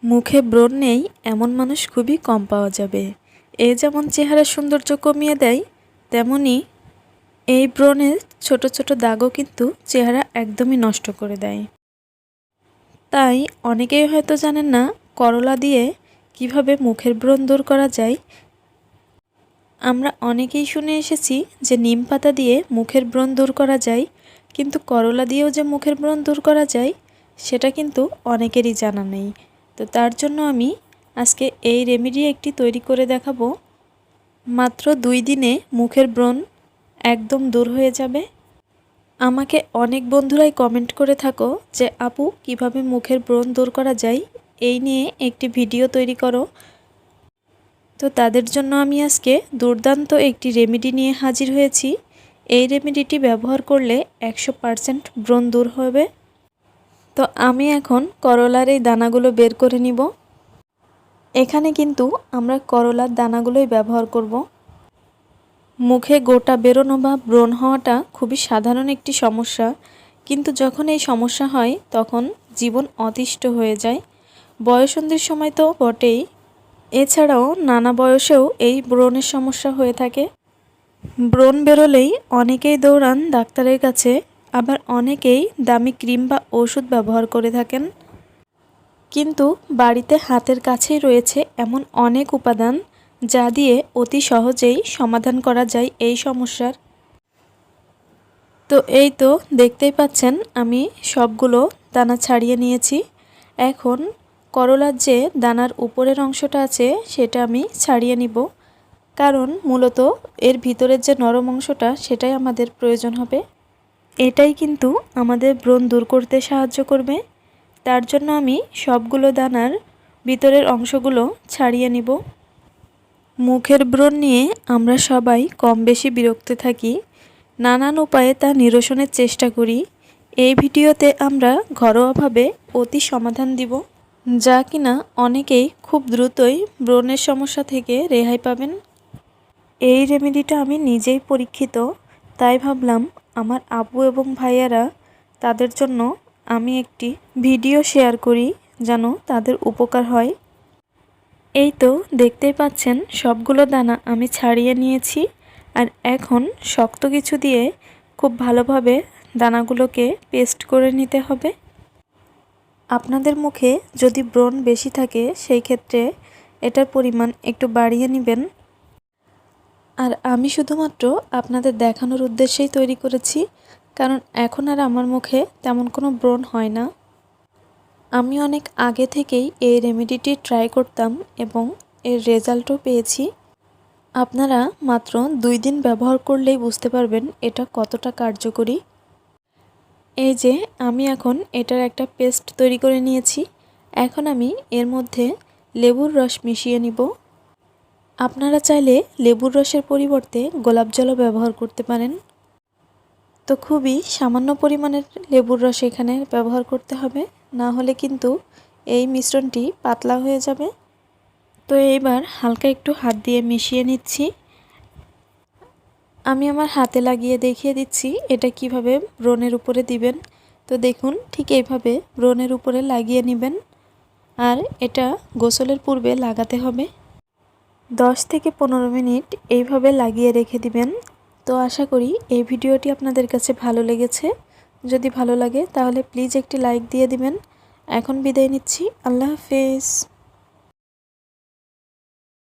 মুখে ব্রণ নেই এমন মানুষ খুবই কম পাওয়া যাবে। এ যেমন চেহারার সৌন্দর্য কমিয়ে দেয়, তেমনি এই ব্রণের ছোট ছোট দাগও কিন্তু চেহারা একদমই নষ্ট করে দেয়। তাই অনেকেই হয়তো জানেন না করলা দিয়ে কিভাবে মুখের ব্রণ দূর করা যায়। আমরা অনেকেই শুনে এসেছি যে নিম পাতা দিয়ে মুখের ব্রণ দূর করা যায়, কিন্তু করলা দিয়েও যে মুখের ব্রণ দূর করা যায় সেটা কিন্তু অনেকেরই জানা নেই। তো তার জন্য আমি আজকে এই রেমেডি একটি তৈরি করে দেখাবো। মাত্র 2 দিনে মুখের ব্রণ একদম দূর হয়ে যাবে। আমাকে অনেক বন্ধুরাই কমেন্ট করে থাকো যে আপু কিভাবে মুখের ব্রণ দূর করা যায়, এই নিয়ে একটি ভিডিও তৈরি করো। তো তাদের জন্য আমি আজকে দুর্দান্ত একটি রেমেডি নিয়ে হাজির হয়েছি। এই রেমেডিটি ব্যবহার করলে 100% ব্রণ দূর হবে। তো আমি এখন করলার এই দানাগুলো বের করে নিব। এখানে কিন্তু আমরা করলার দানাগুলোই ব্যবহার করব। মুখে গোটা বেরোনো বা ব্রণ হওয়াটা খুবই সাধারণ একটি সমস্যা, কিন্তু যখন এই সমস্যা হয় তখন জীবন অতিষ্ঠ হয়ে যায়। বয়সন্ধির সময় তো বটেই, এছাড়াও নানা বয়সেও এই ব্রণের সমস্যা হয়ে থাকে। ব্রণ বেরোলেই অনেকেই দৌড়ান ডাক্তারের কাছে, আবার অনেকেই দামি ক্রিম বা ওষুধ ব্যবহার করে থাকেন। কিন্তু বাড়িতে হাতের কাছেই রয়েছে এমন অনেক উপাদান যা দিয়ে অতি সহজেই সমাধান করা যায় এই সমস্যার। তো এই তো দেখতেই পাচ্ছেন আমি সবগুলো দানা ছাড়িয়ে নিয়েছি। এখন করলার যে দানার উপরের অংশটা আছে সেটা আমি ছাড়িয়ে নিব, কারণ মূলত এর ভিতরের যে নরম অংশটা সেটাই আমাদের প্রয়োজন হবে। এটাই কিন্তু আমাদের ব্রণ দূর করতে সাহায্য করবে। তার জন্য আমি সবগুলো দানার ভিতরের অংশগুলো ছাড়িয়ে নিব। মুখের ব্রণ নিয়ে আমরা সবাই কম বেশি বিরক্ত থাকি, নানান উপায়ে তা নিরসনের চেষ্টা করি। এই ভিডিওতে আমরা ঘরোয়াভাবে অতি সমাধান দিব, যা কিনা অনেকেই খুব দ্রুতই ব্রণের সমস্যা থেকে রেহাই পাবেন। এই রেমেডিটা আমি নিজেই পরীক্ষিত, তাই ভাবলাম আমার আপু এবং ভাইয়ারা তাদের জন্য আমি একটি ভিডিও শেয়ার করি যেন তাদের উপকার হয়। এই তো দেখতেই পাচ্ছেন সবগুলো দানা আমি ছাড়িয়ে নিয়েছি, আর এখন শক্ত কিছু দিয়ে খুব ভালোভাবে দানাগুলোকে পেস্ট করে নিতে হবে। আপনাদের মুখে যদি ব্রণ বেশি থাকে সেই ক্ষেত্রে এটার পরিমাণ একটু বাড়িয়ে নেবেন। আর আমি শুধুমাত্র আপনাদের দেখানোর উদ্দেশ্যেই তৈরি করেছি, কারণ এখন আর আমার মুখে তেমন কোনো ব্রণ হয় না। আমি অনেক আগে থেকেই এই রেমেডিটি ট্রাই করতাম এবং এর রেজাল্টও পেয়েছি। আপনারা মাত্র 2 দিন ব্যবহার করলেই বুঝতে পারবেন এটা কতটা কার্যকরী। এই যে আমি এখন এটার একটা পেস্ট তৈরি করে নিয়েছি। এখন আমি এর মধ্যে লেবুর রস মিশিয়ে নিব। আপনারা চাইলে লেবুর রসের পরিবর্তে গোলাপ জলও ব্যবহার করতে পারেন। তো খুবই সামান্য পরিমাণের লেবুর রস এখানে ব্যবহার করতে হবে, না হলে কিন্তু এই মিশ্রণটি পাতলা হয়ে যাবে। তো এইবার হালকা একটু হাত দিয়ে মিশিয়ে নিচ্ছি। আমি আমার হাতে লাগিয়ে দেখিয়ে দিচ্ছি এটা কিভাবে ব্রণের উপরে দিবেন। তো দেখুন ঠিক এইভাবে ব্রণের উপরে লাগিয়ে নেবেন, আর এটা গোসলের পূর্বে লাগাতে হবে। 10 থেকে 15 মিনিট এইভাবে লাগিয়ে রেখে দিবেন। তো আশা করি এই ভিডিওটি আপনাদের কাছে ভালো লেগেছে। যদি ভালো লাগে তাহলে প্লিজ একটি লাইক দিয়ে দিবেন। এখন বিদায় নিচ্ছি। আল্লাহ হাফেজ।